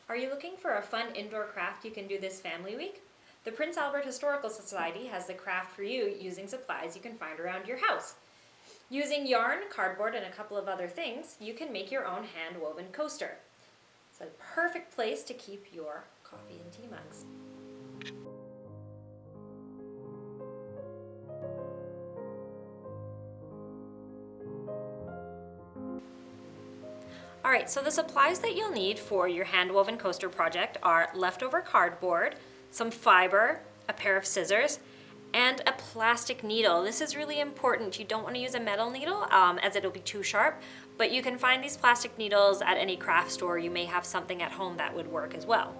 Are you looking for a fun indoor craft you can do this family week? The Prince Albert Historical Society has the craft for you using supplies you can find around your house. Using yarn, cardboard, and a couple of other things, you can make your own hand-woven coaster. It's a perfect place to keep your coffee and tea mugs. Alright, so the supplies that you'll need for your hand-woven coaster project are leftover cardboard, some fiber, a pair of scissors, and a plastic needle. This is really important. You don't want to use a metal needle as it'll be too sharp, but you can find these plastic needles at any craft store. You may have something at home that would work as well.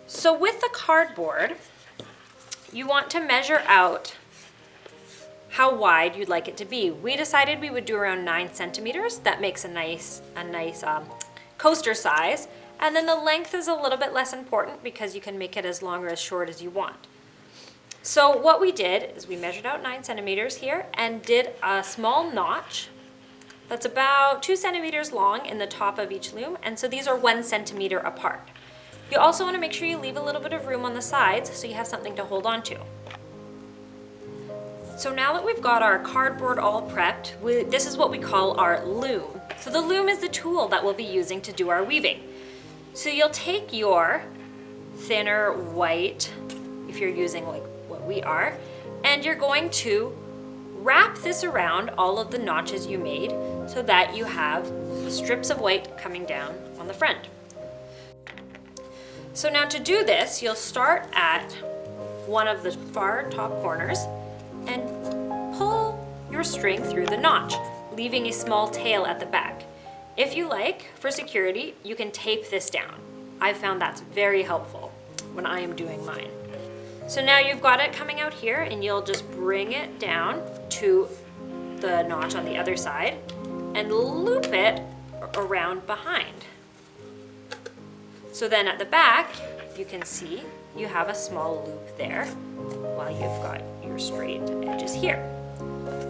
So with the cardboard, you want to measure out how wide you'd like it to be. We decided we would do around 9 centimeters. That makes a nice coaster size. And then the length is a little bit less important because you can make it as long or as short as you want. So what we did is we measured out 9 centimeters here and did a small notch that's about 2 centimeters long in the top of each loom. And so these are 1 centimeter apart. You also want to make sure you leave a little bit of room on the sides so you have something to hold on to. So now that we've got our cardboard all prepped, this is what we call our loom. So the loom is the tool that we'll be using to do our weaving. So you'll take your thinner white, if you're using like what we are, and you're going to wrap this around all of the notches you made so that you have strips of white coming down on the front. So now to do this, you'll start at one of the far top corners and pull your string through the notch, leaving a small tail at the back. If you like, for security, you can tape this down. I've found that's very helpful when I am doing mine. So now you've got it coming out here and you'll just bring it down to the notch on the other side and loop it around behind. So then at the back, you can see you have a small loop there while you've got your straight edges here.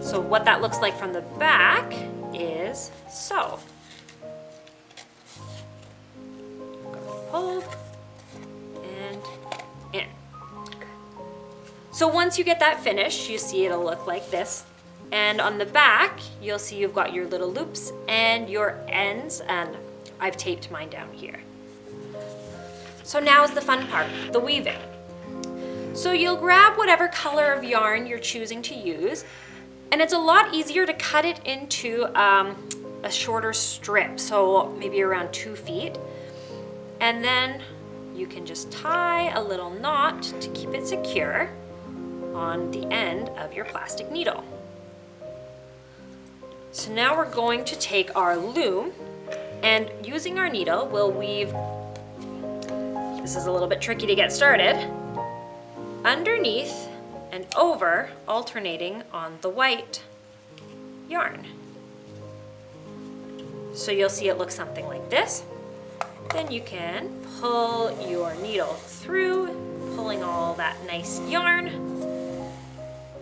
So what that looks like from the back is so. Hold and in. So once you get that finished, you see it'll look like this. And on the back, you'll see you've got your little loops and your ends, and I've taped mine down here. So now is the fun part, the weaving. So you'll grab whatever color of yarn you're choosing to use, and it's a lot easier to cut it into a shorter strip, so maybe around 2 feet. And then you can just tie a little knot to keep it secure on the end of your plastic needle. So now we're going to take our loom, and using our needle, we'll weave. This is a little bit tricky to get started. Underneath and over, alternating on the white yarn. So you'll see it looks something like this. Then you can pull your needle through, pulling all that nice yarn.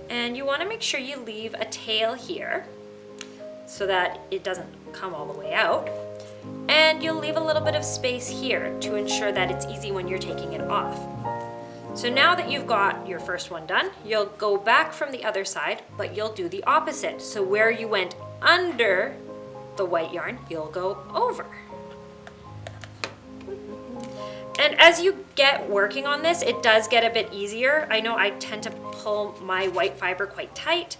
And you want to make sure you leave a tail here so that it doesn't come all the way out. And you'll leave a little bit of space here to ensure that it's easy when you're taking it off. So now that you've got your first one done, you'll go back from the other side, but you'll do the opposite. So where you went under the white yarn, you'll go over. And as you get working on this, it does get a bit easier. I know I tend to pull my white fiber quite tight.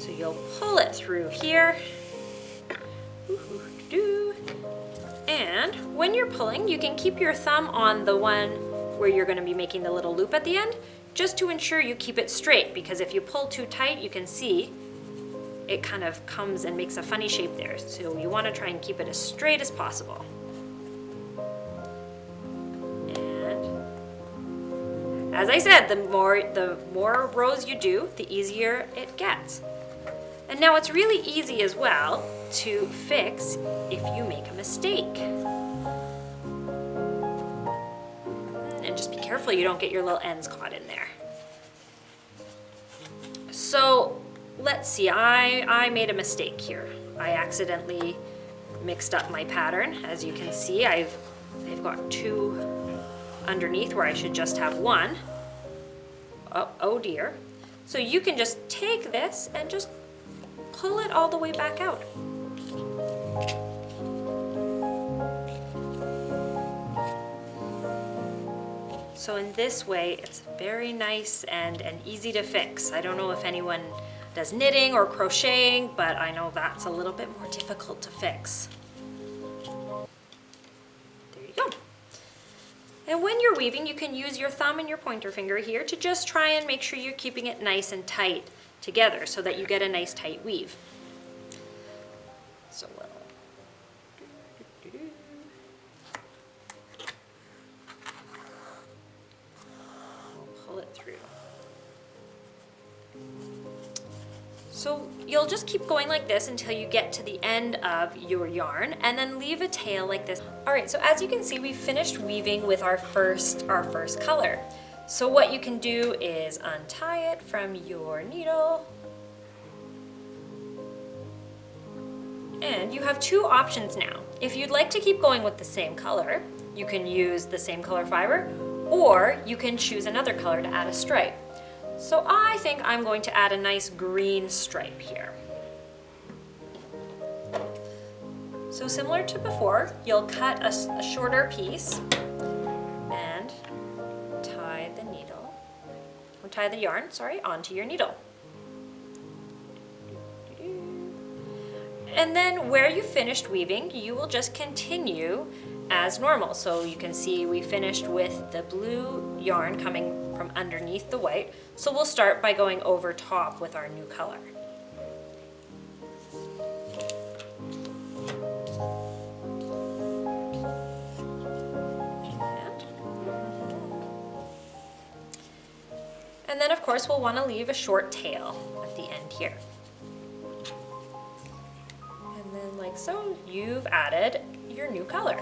So you'll pull it through here. And when you're pulling, you can keep your thumb on the one where you're going to be making the little loop at the end, just to ensure you keep it straight, because if you pull too tight, you can see it kind of comes and makes a funny shape there. So you want to try and keep it as straight as possible. And as I said, the more rows you do, the easier it gets. And now it's really easy as well to fix if you make a mistake. And just be careful you don't get your little ends caught in there. So let's see, I made a mistake here. I accidentally mixed up my pattern. As you can see, I've got two underneath where I should just have one. Oh dear. So you can just take this and just pull it all the way back out. So in this way, it's very nice and easy to fix. I don't know if anyone does knitting or crocheting, but I know that's a little bit more difficult to fix. There you go. And when you're weaving, you can use your thumb and your pointer finger here to just try and make sure you're keeping it nice and tight together so that you get a nice tight weave. So we'll pull it through. So you'll just keep going like this until you get to the end of your yarn and then leave a tail like this. All right, so as you can see, we finished weaving with our first color. So what you can do is untie it from your needle. And you have two options now. If you'd like to keep going with the same color, you can use the same color fiber, or you can choose another color to add a stripe. So I think I'm going to add a nice green stripe here. So similar to before, you'll cut a shorter piece and tie the yarn, onto your needle. And then where you finished weaving, you will just continue as normal. So you can see we finished with the blue yarn coming from underneath the white. So we'll start by going over top with our new color. And then of course we'll want to leave a short tail at the end here. And then like so, you've added your new color.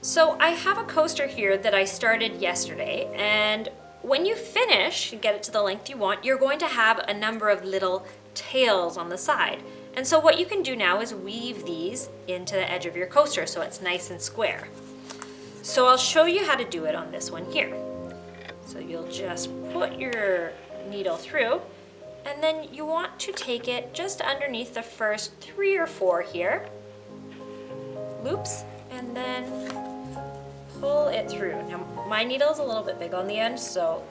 So I have a coaster here that I started yesterday, and when you finish and get it to the length you want, you're going to have a number of little tails on the side. And so what you can do now is weave these into the edge of your coaster so it's nice and square. So I'll show you how to do it on this one here. So you'll just put your needle through, and then you want to take it just underneath the first 3 or 4 here, loops, and then pull it through. Now my needle is a little bit big on the end, so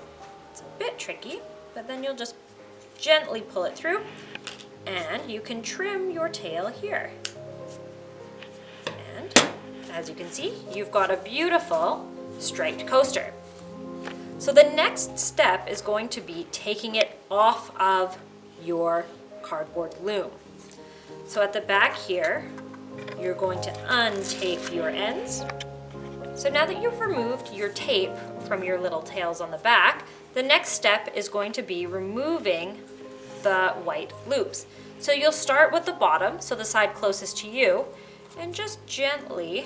it's a bit tricky, but then you'll just gently pull it through and you can trim your tail here. And as you can see, you've got a beautiful striped coaster. So the next step is going to be taking it off of your cardboard loom. So at the back here, you're going to untape your ends. So now that you've removed your tape from your little tails on the back, the next step is going to be removing the white loops. So you'll start with the bottom, so the side closest to you, and just gently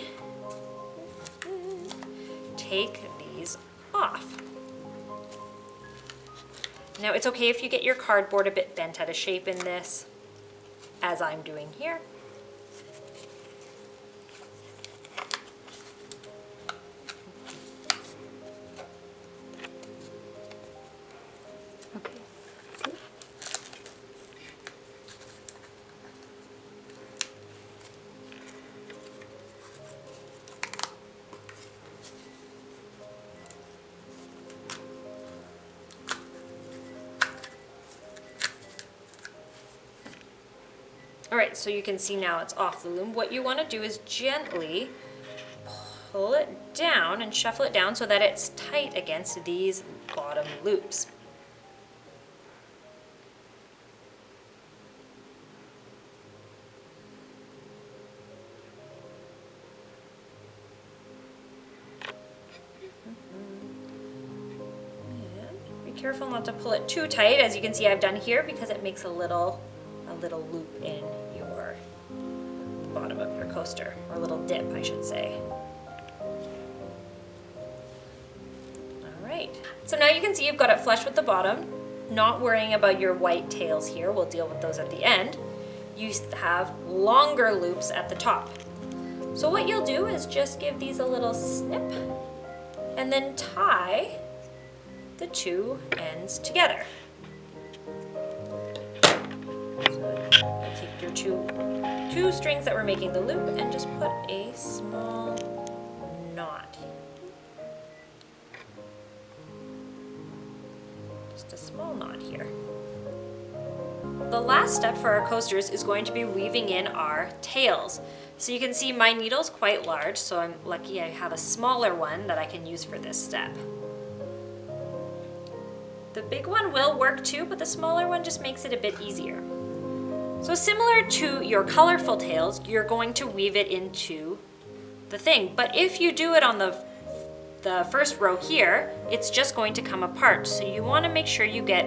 take these off. Now it's okay if you get your cardboard a bit bent out of shape in this, as I'm doing here. All right, so you can see now it's off the loom. What you want to do is gently pull it down and shuffle it down so that it's tight against these bottom loops. And be careful not to pull it too tight, as you can see I've done here, because it makes a little loop in the bottom of your coaster, or a little dip, I should say. So now you can see you've got it flush with the bottom, not worrying about your white tails here. We'll deal with those at the end. You have longer loops at the top. So what you'll do is just give these a little snip and then tie the two ends together. So take your two strings that were making the loop and just put a small knot. Just a small knot here. The last step for our coasters is going to be weaving in our tails. So you can see my needle's quite large, so I'm lucky I have a smaller one that I can use for this step. The big one will work too, but the smaller one just makes it a bit easier. So similar to your colorful tails, you're going to weave it into the thing. But if you do it on the first row here, it's just going to come apart. So you want to make sure you get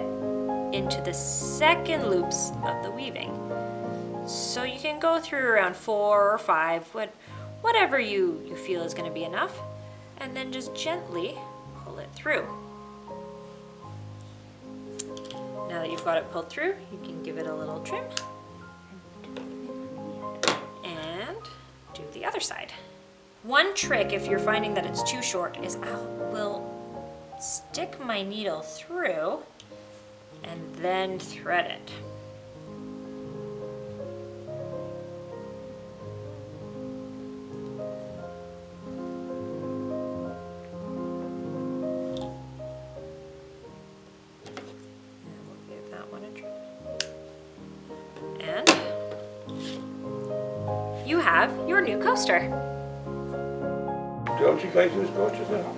into the second loops of the weaving. So you can go through around 4 or 5, whatever you feel is going to be enough, and then just gently pull it through. Now that you've got it pulled through, you can give it a little trim and do the other side. One trick, if you're finding that it's too short, is I will stick my needle through and then thread it. And you have your new coaster. Don't you guys use coasters now?